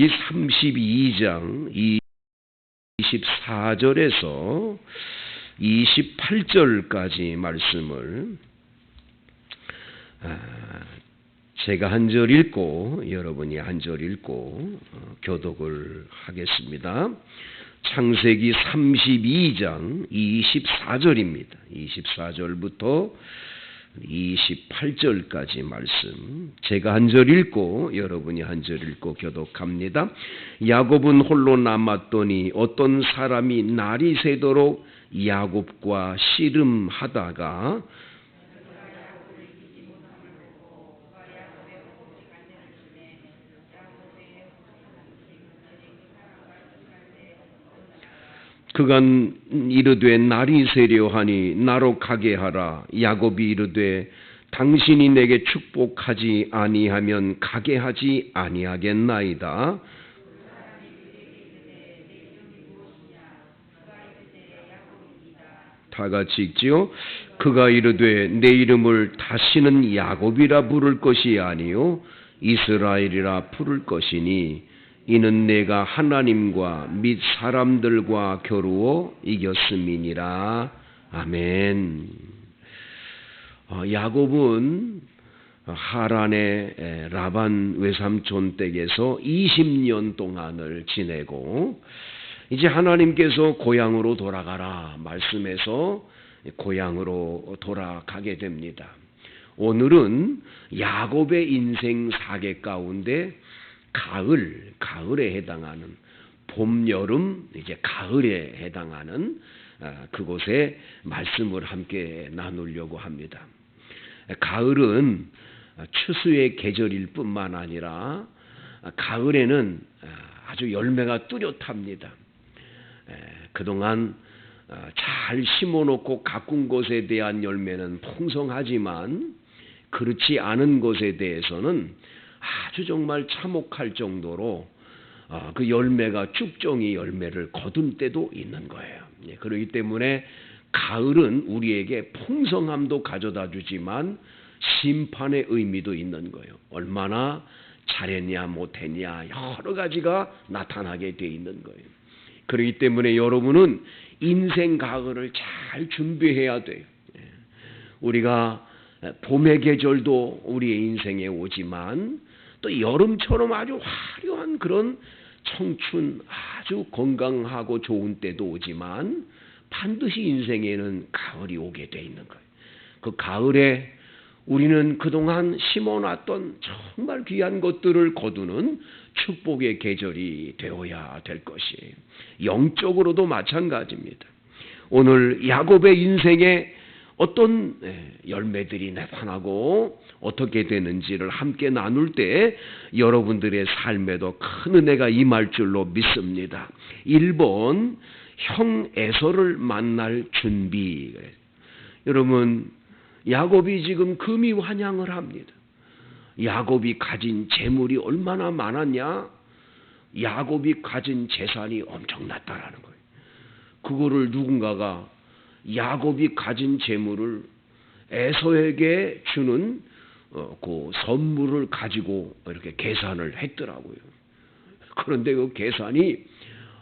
이 32장 24절에서 28절까지 말씀을 제가 한 절 읽고 여러분이 한 절 읽고 교독을 하겠습니다. 창세기 32장 24절입니다. 24절부터 28절까지 말씀 제가 한 절 읽고 여러분이 한 절 읽고 교독합니다. 야곱은 홀로 남았더니 어떤 사람이 날이 새도록 야곱과 씨름하다가 그가 이르되 날이 새려 하니 나로 가게 하라. 야곱이 이르되 당신이 내게 축복하지 아니하면 가게 하지 아니하겠나이다. 다 같이 읽지요. 그가 이르되 내 이름을 다시는 야곱이라 부를 것이 아니요 이스라엘이라 부를 것이니 이는 내가 하나님과 및 사람들과 겨루어 이겼음이니라. 아멘. 야곱은 하란의 라반 외삼촌 댁에서 20년 동안을 지내고 이제 하나님께서 고향으로 돌아가라 말씀해서 고향으로 돌아가게 됩니다. 오늘은 야곱의 인생 사계 가운데 가을에 해당하는 봄, 여름, 이제 가을에 해당하는 그곳에 말씀을 함께 나누려고 합니다. 가을은 추수의 계절일 뿐만 아니라 가을에는 아주 열매가 뚜렷합니다. 그동안 잘 심어놓고 가꾼 것에 대한 열매는 풍성하지만 그렇지 않은 것에 대해서는 아주 정말 참혹할 정도로 그 열매가 쭉정이 열매를 거둔 때도 있는 거예요. 그렇기 때문에 가을은 우리에게 풍성함도 가져다 주지만 심판의 의미도 있는 거예요. 얼마나 잘했냐 못했냐 여러 가지가 나타나게 돼 있는 거예요. 그렇기 때문에 여러분은 인생 가을을 잘 준비해야 돼요. 우리가 봄의 계절도 우리의 인생에 오지만 또 여름처럼 아주 화려한 그런 청춘 아주 건강하고 좋은 때도 오지만 반드시 인생에는 가을이 오게 돼 있는 거예요. 그 가을에 우리는 그동안 심어놨던 정말 귀한 것들을 거두는 축복의 계절이 되어야 될 것이에요. 영적으로도 마찬가지입니다. 오늘 야곱의 인생에 어떤 열매들이 나타나고 어떻게 되는지를 함께 나눌 때 여러분들의 삶에도 큰 은혜가 임할 줄로 믿습니다. 1번 형 에서를 만날 준비. 여러분 야곱이 지금 금이 환영을 합니다. 야곱이 가진 재물이 얼마나 많았냐? 야곱이 가진 재산이 엄청났다라는 거예요. 그거를 누군가가 야곱이 가진 재물을 에서에게 주는 그 선물을 가지고 이렇게 계산을 했더라고요. 그런데 그 계산이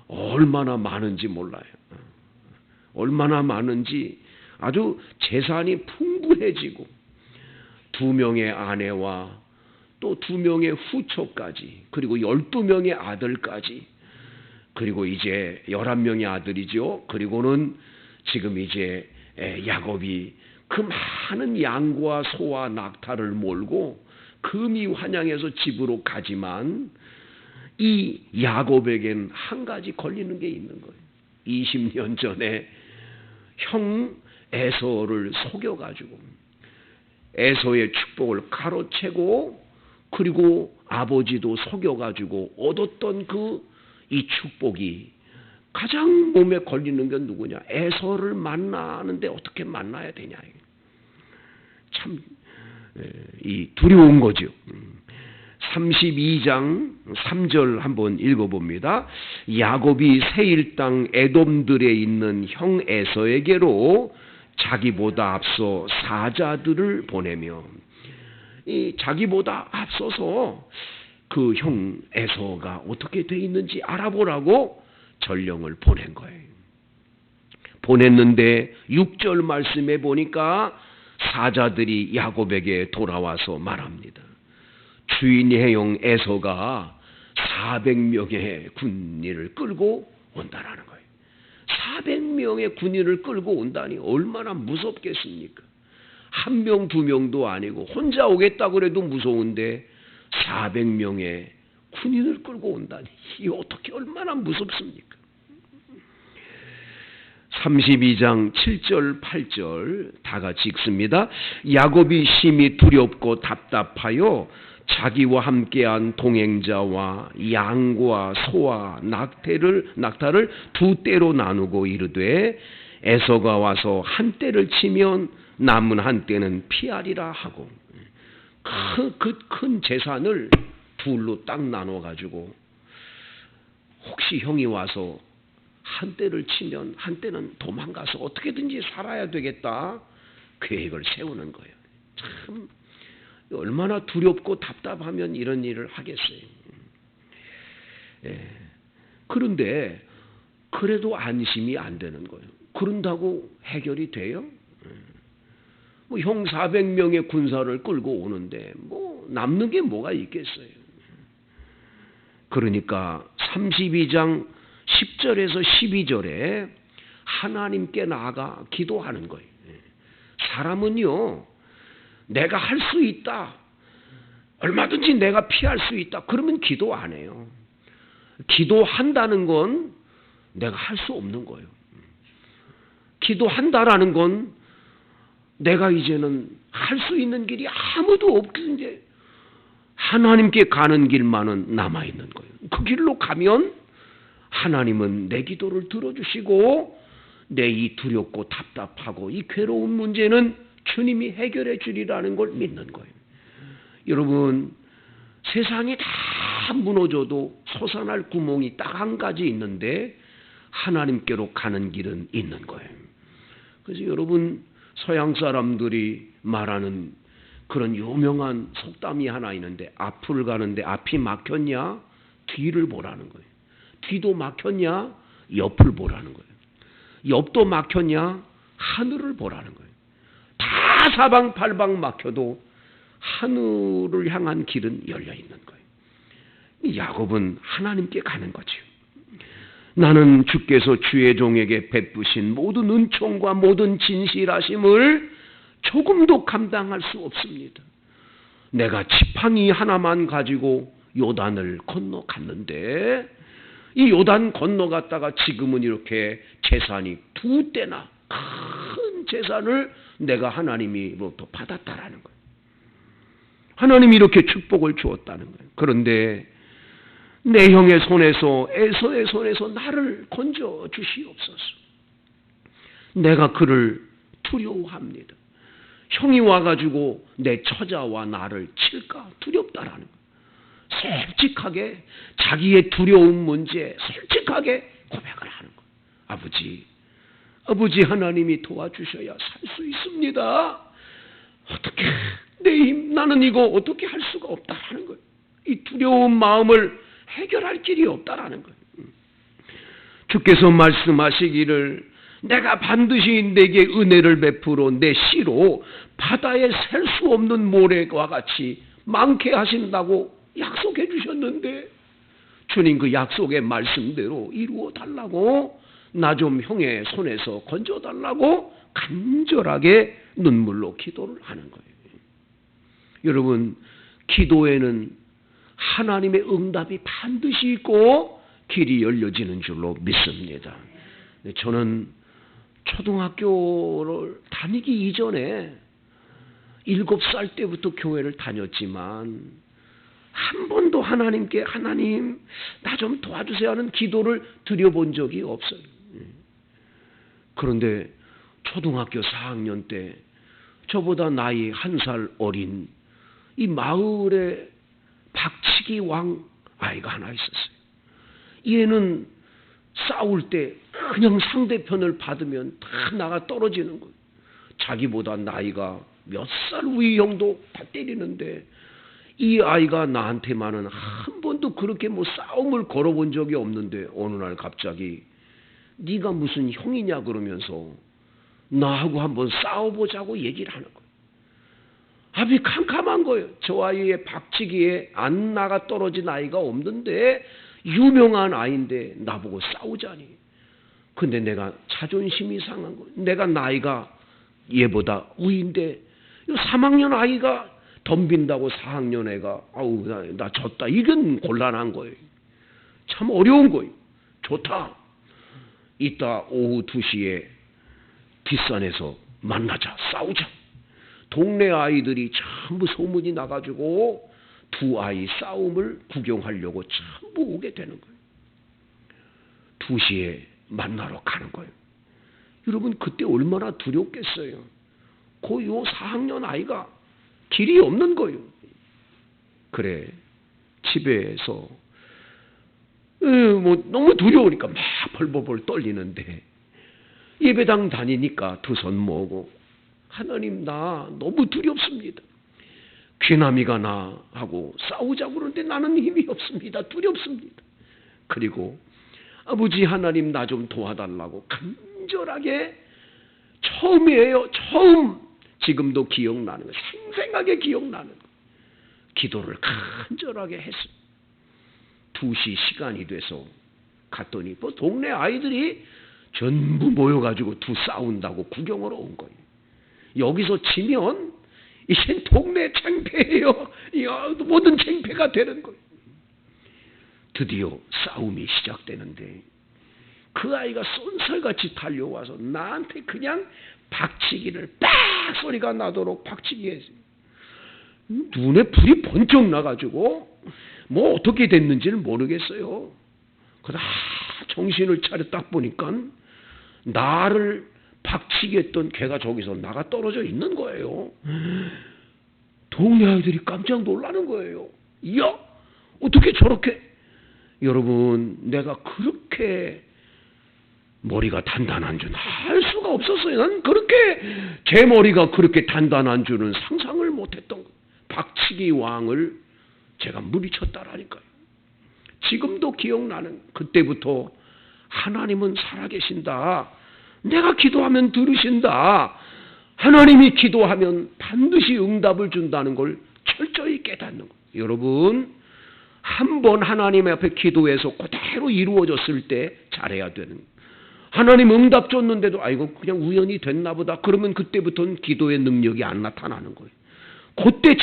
얼마나 많은지 몰라요. 얼마나 많은지 아주 재산이 풍부해지고 2명의 아내와 또 2명의 후처까지 그리고 12명의 아들까지 그리고 이제 11명의 아들이죠. 그리고는 지금 이제 야곱이 그 많은 양과 소와 낙타를 몰고 금이 환양해서 집으로 가지만 이 야곱에겐 한 가지 걸리는 게 있는 거예요. 20년 전에 형 에서를 속여가지고 에서의 축복을 가로채고 그리고 아버지도 속여가지고 얻었던 이 축복이 가장 몸에 걸리는 건 누구냐? 에서를 만나는데 어떻게 만나야 되냐? 참 두려운 거죠. 32장 3절 한번 읽어봅니다. 야곱이 세일 땅 에돔들에 있는 형 에서에게로 자기보다 앞서 사자들을 보내며 이 자기보다 앞서서 그 형 에서가 어떻게 돼 있는지 알아보라고 전령을 보낸 거예요. 보냈는데 6절 말씀에 보니까 사자들이 야곱에게 돌아와서 말합니다. 주인의 형 에서가 400명의 군인을 끌고 온다라는 거예요. 400명의 군인을 끌고 온다니 얼마나 무섭겠습니까? 한 명, 두 명도 아니고 혼자 오겠다고 그래도 무서운데 400명의 군인을 끌고 온다니 이 어떻게 얼마나 무섭습니까? 32장 7절 8절 다 같이 읽습니다. 야곱이 심히 두렵고 답답하여 자기와 함께한 동행자와 양과 소와 낙타를 두 떼로 나누고 이르되 에서가 와서 한 떼를 치면 남은 한 떼는 피하리라 하고 큰 재산을 둘로 딱 나눠 가지고 혹시 형이 와서 한 떼를 치면 한 떼는 도망가서 어떻게든지 살아야 되겠다 계획을 세우는 거예요. 참 얼마나 두렵고 답답하면 이런 일을 하겠어요. 예. 그런데 그래도 안심이 안 되는 거예요. 그런다고 해결이 돼요? 뭐 형 400명의 군사를 끌고 오는데 뭐 남는 게 뭐가 있겠어요. 그러니까 32장 10절에서 12절에 하나님께 나아가 기도하는 거예요. 사람은요, 내가 할 수 있다. 얼마든지 내가 피할 수 있다. 그러면 기도 안 해요. 기도한다는 건 내가 할 수 없는 거예요. 기도한다라는 건 내가 이제는 할 수 있는 길이 아무도 없는데 하나님께 가는 길만은 남아있는 거예요. 그 길로 가면 하나님은 내 기도를 들어주시고 내 이 두렵고 답답하고 이 괴로운 문제는 주님이 해결해 주리라는 걸 믿는 거예요. 여러분, 세상이 다 무너져도 솟아날 구멍이 딱 한 가지 있는데 하나님께로 가는 길은 있는 거예요. 그래서 여러분, 서양 사람들이 말하는 그런 유명한 속담이 하나 있는데 앞을 가는데 앞이 막혔냐? 뒤를 보라는 거예요. 뒤도 막혔냐? 옆을 보라는 거예요. 옆도 막혔냐? 하늘을 보라는 거예요. 다 사방팔방 막혀도 하늘을 향한 길은 열려 있는 거예요. 야곱은 하나님께 가는 거죠. 나는 주께서 주의 종에게 베푸신 모든 은총과 모든 진실하심을 조금도 감당할 수 없습니다. 내가 지팡이 하나만 가지고 요단을 건너갔는데 이 요단 건너갔다가 지금은 이렇게 재산이 두 떼나 큰 재산을 내가 하나님이로부터 받았다라는 거예요. 하나님이 이렇게 축복을 주었다는 거예요. 그런데 내 형의 손에서 에서의 손에서 나를 건져 주시옵소서. 내가 그를 두려워합니다. 형이 와가지고 내 처자와 나를 칠까 두렵다라는 거예요. 솔직하게 자기의 두려운 문제 솔직하게 고백을 하는 거예요. 아버지 하나님이 도와주셔야 살 수 있습니다. 어떻게 내 힘 나는 이거 어떻게 할 수가 없다라는 거예요. 이 두려운 마음을 해결할 길이 없다라는 거예요. 주께서 말씀하시기를 내가 반드시 내게 은혜를 베풀어 내 씨로 바다에 셀 수 없는 모래와 같이 많게 하신다고 약속해 주셨는데 주님 그 약속의 말씀대로 이루어 달라고 나 좀 형의 손에서 건져 달라고 간절하게 눈물로 기도를 하는 거예요. 여러분, 기도에는 하나님의 응답이 반드시 있고 길이 열려지는 줄로 믿습니다. 저는 초등학교를 다니기 이전에 7살 때부터 교회를 다녔지만 한 번도 하나님께 하나님 나 좀 도와주세요 하는 기도를 드려본 적이 없어요. 그런데 초등학교 4학년 때 저보다 나이 1살 어린 이 마을에 박치기 왕 아이가 하나 있었어요. 얘는 싸울 때 그냥 상대편을 받으면 다 나가 떨어지는 거예요. 자기보다 나이가 몇 살 위 형도 다 때리는데 이 아이가 나한테만은 한 번도 그렇게 뭐 싸움을 걸어본 적이 없는데 어느 날 갑자기 네가 무슨 형이냐 그러면서 나하고 한번 싸워보자고 얘기를 하는 거예요. 아주 캄캄한 거예요. 저 아이의 박치기에 안 나가 떨어진 아이가 없는데 유명한 아이인데 나보고 싸우자니. 근데 내가 자존심이 상한 거예요. 내가 나이가 얘보다 우인데 3학년 아이가 덤빈다고 4학년 애가 아우 나 졌다. 이건 곤란한 거예요. 참 어려운 거예요. 좋다. 이따 오후 2시에 뒷산에서 만나자. 싸우자. 동네 아이들이 전부 소문이 나가지고 두 아이 싸움을 구경하려고 전부 오게 되는 거예요. 2시에 만나러 가는 거예요. 여러분 그때 얼마나 두렵겠어요. 그 요 4학년 아이가 길이 없는 거예요. 그래 집에서 뭐 너무 두려우니까 막 벌벌벌 떨리는데 예배당 다니니까 두 손 모으고 하나님 나 너무 두렵습니다. 귀남이가 나하고 싸우자고 그러는데 나는 힘이 없습니다. 두렵습니다. 그리고 아버지 하나님 나 좀 도와달라고 간절하게 처음이에요. 처음 지금도 기억나는 거 생생하게 기억나는 거 기도를 간절하게 했습니다. 2시 시간이 돼서 갔더니 뭐 동네 아이들이 전부 모여가지고 두 싸운다고 구경하러 온 거예요. 여기서 지면 이젠 동네 창피해요. 모든 창피가 되는 거예요. 드디어 싸움이 시작되는데 그 아이가 쏜살같이 달려와서 나한테 그냥 박치기를 빡 소리가 나도록 박치기 했어요. 눈에 불이 번쩍 나가지고 뭐 어떻게 됐는지는 모르겠어요. 그러다 정신을 차려 딱 보니까 나를 박치기 했던 걔가 저기서 나가 떨어져 있는 거예요. 동네 아이들이 깜짝 놀라는 거예요. 이야 어떻게 저렇게. 여러분 내가 그렇게 머리가 단단한 줄은 알 수가 없었어요. 난 그렇게 제 머리가 그렇게 단단한 줄은 상상을 못했던 거예요. 박치기 왕을 제가 물리쳤다라니까요. 지금도 기억나는 그때부터 하나님은 살아계신다. 내가 기도하면 들으신다. 하나님이 기도하면 반드시 응답을 준다는 걸 철저히 깨닫는 거예요. 여러분 한번 하나님 앞에 기도해서 그대로 이루어졌을 때 잘해야 되는 거예요. 하나님 응답 줬는데도 아이고 그냥 우연히 됐나 보다. 그러면 그때부터는 기도의 능력이 안 나타나는 거예요. 그때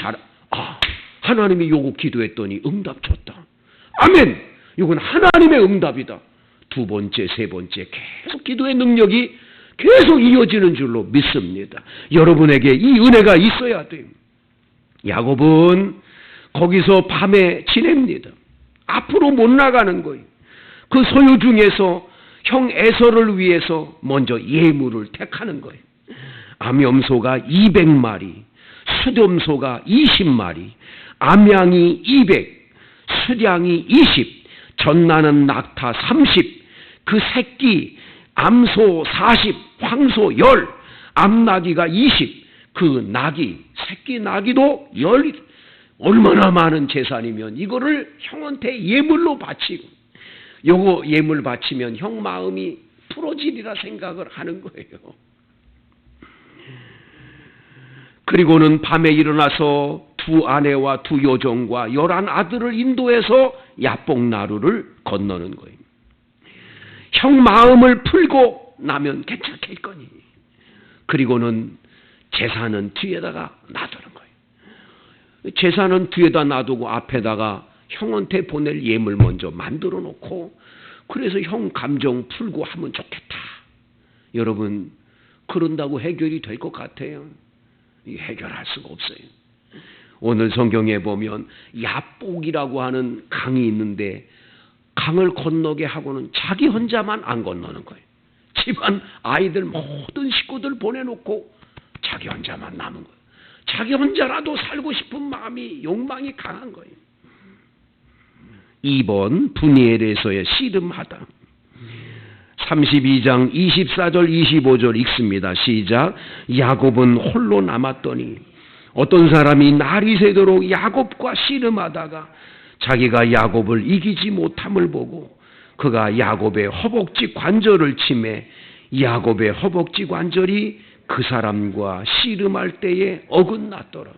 하나님이 요거 기도했더니 응답 줬다. 아멘. 이건 하나님의 응답이다. 두 번째, 세 번째 계속 기도의 능력이 계속 이어지는 줄로 믿습니다. 여러분에게 이 은혜가 있어야 돼요. 야곱은 거기서 밤에 지냅니다. 앞으로 못 나가는 거예요. 그 소유 중에서 형 에서를 위해서 먼저 예물을 택하는 거예요. 암염소가 200마리, 수염소가 20마리, 암양이 200, 수량이 20, 전나는 낙타 30, 그 새끼 암소 40, 황소 10, 암나귀가 20, 그 나귀, 새끼 나귀도 10. 얼마나 많은 재산이면 이거를 형한테 예물로 바치고 요거 예물 바치면 형 마음이 풀어지리라 생각을 하는 거예요. 그리고는 밤에 일어나서 두 아내와 두 여종과 11 아들을 인도해서 야복나루를 건너는 거예요. 형 마음을 풀고 나면 괜찮겠거니. 그리고는 재산은 뒤에다가 놔두는 거예요. 재산은 뒤에다 놔두고 앞에다가 형한테 보낼 예물 먼저 만들어 놓고 그래서 형 감정 풀고 하면 좋겠다. 여러분 그런다고 해결이 될 것 같아요? 해결할 수가 없어요. 오늘 성경에 보면 야복이라고 하는 강이 있는데 강을 건너게 하고는 자기 혼자만 안 건너는 거예요. 집안 아이들 모든 식구들 보내놓고 자기 혼자만 남은 거예요. 자기 혼자라도 살고 싶은 마음이 욕망이 강한 거예요. 2번 분이엘에서의 씨름하다. 32장 24절 25절 읽습니다. 시작. 야곱은 홀로 남았더니 어떤 사람이 날이 새도록 야곱과 씨름하다가 자기가 야곱을 이기지 못함을 보고 그가 야곱의 허벅지 관절을 치매 야곱의 허벅지 관절이 그 사람과 씨름할 때에 어긋났더라.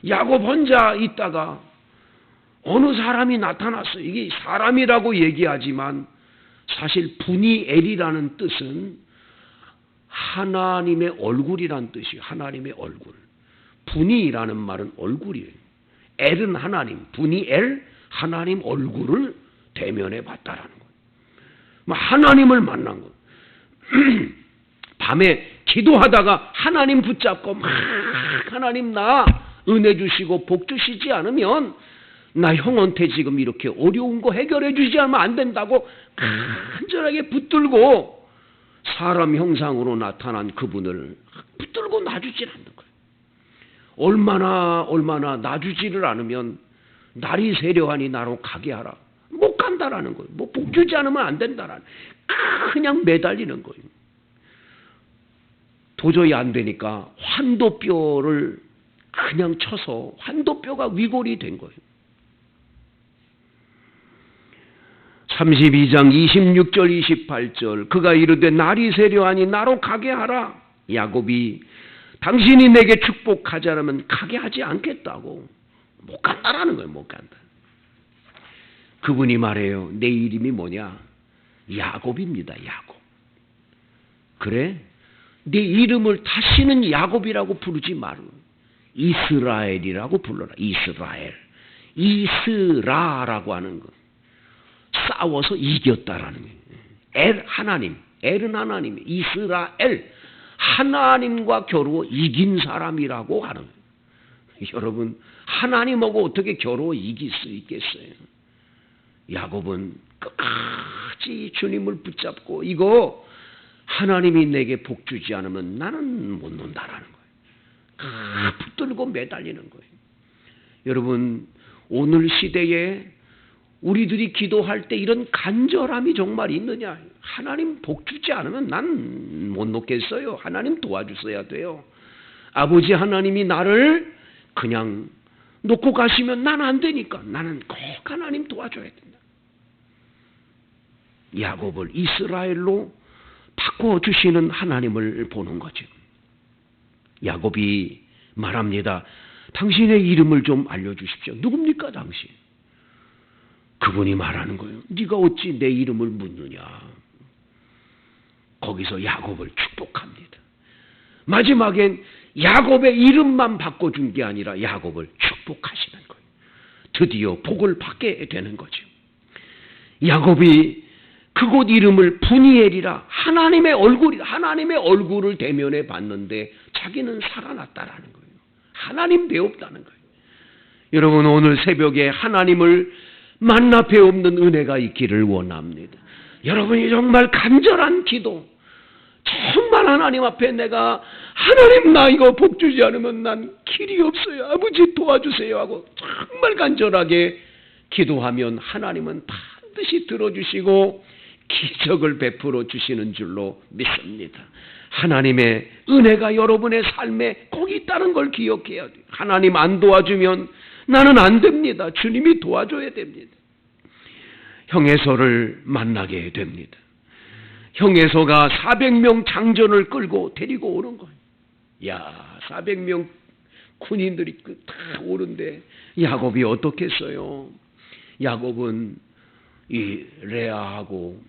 야곱 혼자 있다가 어느 사람이 나타났어요. 이게 사람이라고 얘기하지만 사실 분이엘이라는 뜻은 하나님의 얼굴이란 뜻이에요. 하나님의 얼굴. 분이라는 말은 얼굴이에요. 엘은 하나님, 분이엘 하나님 얼굴을 대면해 봤다라는 거예요. 하나님을 만난 거예요. 밤에 기도하다가 하나님 붙잡고 막 하나님 나 은혜 주시고 복 주시지 않으면 나 형한테 지금 이렇게 어려운 거 해결해 주지 않으면 안 된다고 간절하게 붙들고 사람 형상으로 나타난 그분을 붙들고 놔주질 않는 거예요. 얼마나 놔주지를 않으면 날이 세려하니 나로 가게 하라. 못 간다라는 거예요. 뭐 복 주지 않으면 안 된다라는 그냥 매달리는 거예요. 도저히 안 되니까 환도뼈를 그냥 쳐서 환도뼈가 위골이 된 거예요. 32장 26절 28절 그가 이르되 날이 세려하니 나로 가게 하라. 야곱이 당신이 내게 축복하지 않으면 가게 하지 않겠다고. 못 간다라는 거예요. 못 간다. 그분이 말해요. 내 이름이 뭐냐? 야곱입니다. 야곱. 그래? 네 이름을 다시는 야곱이라고 부르지 말고 이스라엘이라고 불러라. 이스라엘. 이스라라고 하는 거. 싸워서 이겼다라는 거예요. 엘 하나님. 엘은 하나님. 이스라엘. 하나님과 겨루어 이긴 사람이라고 하는 거예요. 여러분 하나님하고 어떻게 겨루어 이길 수 있겠어요? 야곱은 끝까지 주님을 붙잡고 이거 하나님이 내게 복 주지 않으면 나는 못 논다라는 거예요. 붙들고 매달리는 거예요. 여러분 오늘 시대에 우리들이 기도할 때 이런 간절함이 정말 있느냐? 하나님 복 주지 않으면 난 못 놓겠어요. 하나님 도와주셔야 돼요. 아버지 하나님이 나를 그냥 놓고 가시면 난 안 되니까 나는 꼭 하나님 도와줘야 된다. 야곱을 이스라엘로 바꿔주시는 하나님을 보는 거죠. 야곱이 말합니다. 당신의 이름을 좀 알려주십시오. 누굽니까 당신? 그분이 말하는 거예요. 네가 어찌 내 이름을 묻느냐. 거기서 야곱을 축복합니다. 마지막엔 야곱의 이름만 바꿔준 게 아니라 야곱을 축복하시는 거예요. 드디어 복을 받게 되는 거죠. 야곱이 그곳 이름을 분이엘이라 하나님의 얼굴을 대면해 봤는데 자기는 살아났다라는 거예요. 하나님 배웠다는 거예요. 여러분 오늘 새벽에 하나님을 만나 배우는 은혜가 있기를 원합니다. 여러분이 정말 간절한 기도, 정말 하나님 앞에 내가 하나님 나 이거 복 주지 않으면 난 길이 없어요. 아버지 도와주세요 하고 정말 간절하게 기도하면 하나님은 반드시 들어주시고 기적을 베풀어 주시는 줄로 믿습니다. 하나님의 은혜가 여러분의 삶에 꼭 있다는 걸 기억해야 돼요. 하나님 안 도와주면 나는 안 됩니다. 주님이 도와줘야 됩니다. 형에서를 만나게 됩니다. 형에서가 400명 장전을 끌고 데리고 오는 거예요. 야, 400명 군인들이 다 오는데 야곱이 어떻겠어요? 야곱은 이 레아하고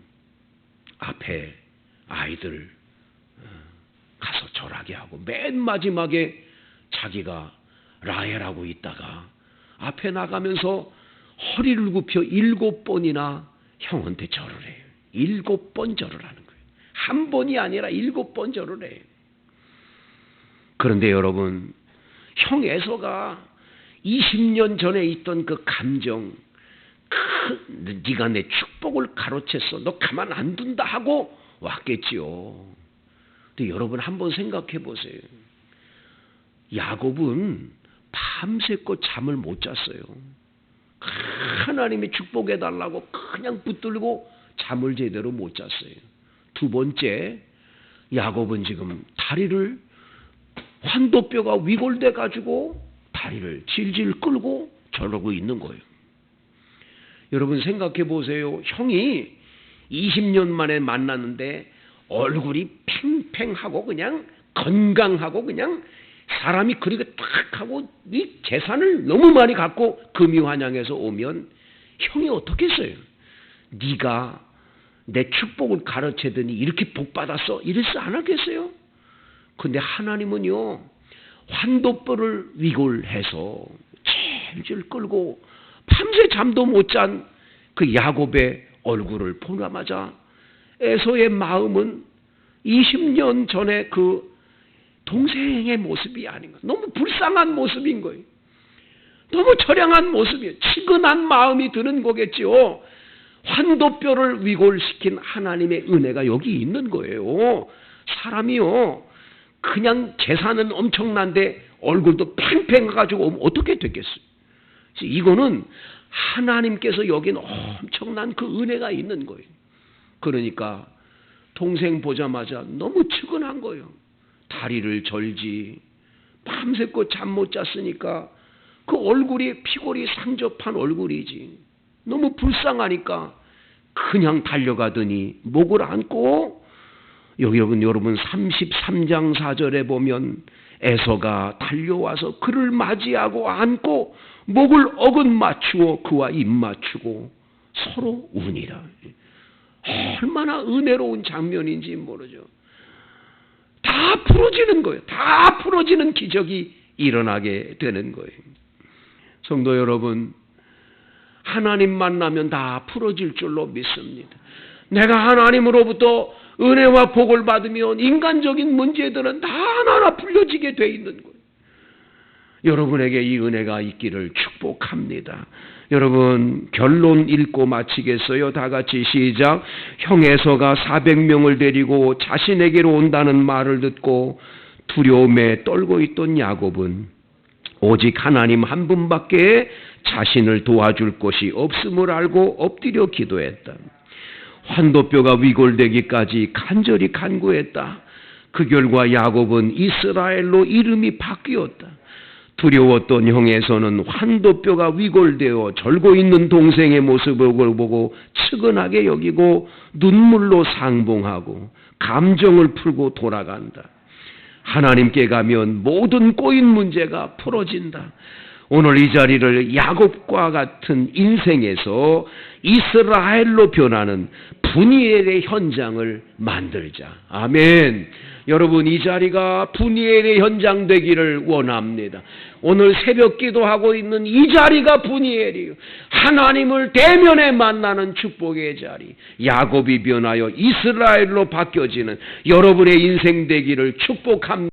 앞에 아이들 가서 절하게 하고 맨 마지막에 자기가 라헬하고 있다가 앞에 나가면서 허리를 굽혀 7번이나 형한테 절을 해요. 7번 절을 하는 거예요. 한 번이 아니라 7번 절을 해요. 그런데 여러분, 형 에서가 20년 전에 있던 그 감정, 네가 내 축복을 가로챘어. 너 가만 안 둔다 하고 왔겠지요. 근데 여러분 한번 생각해 보세요. 야곱은 밤새껏 잠을 못 잤어요. 하나님이 축복해 달라고 그냥 붙들고 잠을 제대로 못 잤어요. 두 번째, 야곱은 지금 다리를 환도뼈가 위골돼 가지고 다리를 질질 끌고 저러고 있는 거예요. 여러분 생각해 보세요. 형이 20년 만에 만났는데 얼굴이 팽팽하고 그냥 건강하고 그냥 사람이 그렇게 딱 하고 이 재산을 너무 많이 갖고 금이환양에서 오면 형이 어떻겠어요? 네가 내 축복을 가르치더니 이렇게 복 받았어? 이랬어 안 하겠어요? 근데 하나님은요 환도뼈를 위골해서 질질 끌고 밤새 잠도 못 잔 그 야곱의 얼굴을 보자마자 에서의 마음은 20년 전에 그 동생의 모습이 아닌가. 너무 불쌍한 모습인 거예요. 너무 처량한 모습이에요. 치근한 마음이 드는 거겠지요. 환도뼈를 위골시킨 하나님의 은혜가 여기 있는 거예요. 사람이요 그냥 재산은 엄청난데 얼굴도 팽팽해가지고 오면 어떻게 됐겠어요? 이거는 하나님께서 여긴 엄청난 그 은혜가 있는 거예요. 그러니까 동생 보자마자 너무 측은한 거예요. 다리를 절지 밤새껏 잠 못 잤으니까 그 얼굴이 피골이 상접한 얼굴이지. 너무 불쌍하니까 그냥 달려가더니 목을 안고 여러분 33장 4절에 보면 에서가 달려와서 그를 맞이하고 안고 목을 어긋 맞추어 그와 입 맞추고 서로 우니라. 얼마나 은혜로운 장면인지 모르죠. 다 풀어지는 거예요. 다 풀어지는 기적이 일어나게 되는 거예요. 성도 여러분, 하나님 만나면 다 풀어질 줄로 믿습니다. 내가 하나님으로부터 은혜와 복을 받으면 인간적인 문제들은 다 하나하나 풀려지게 돼 있는 거예요. 여러분에게 이 은혜가 있기를 축복합니다. 여러분 결론 읽고 마치겠어요. 다 같이 시작. 형 에서가 400명을 데리고 자신에게로 온다는 말을 듣고 두려움에 떨고 있던 야곱은 오직 하나님 한 분밖에 자신을 도와줄 곳이 없음을 알고 엎드려 기도했다. 환도뼈가 위골되기까지 간절히 간구했다. 그 결과 야곱은 이스라엘로 이름이 바뀌었다. 두려웠던 형에서는 환도뼈가 위골되어 절고 있는 동생의 모습을 보고 측은하게 여기고 눈물로 상봉하고 감정을 풀고 돌아간다. 하나님께 가면 모든 꼬인 문제가 풀어진다. 오늘 이 자리를 야곱과 같은 인생에서 이스라엘로 변하는 분이엘의 현장을 만들자. 아멘. 여러분 이 자리가 분이엘의 현장 되기를 원합니다. 오늘 새벽 기도하고 있는 이 자리가 분이엘이에요. 하나님을 대면에 만나는 축복의 자리. 야곱이 변하여 이스라엘로 바뀌어지는 여러분의 인생 되기를 축복합니다.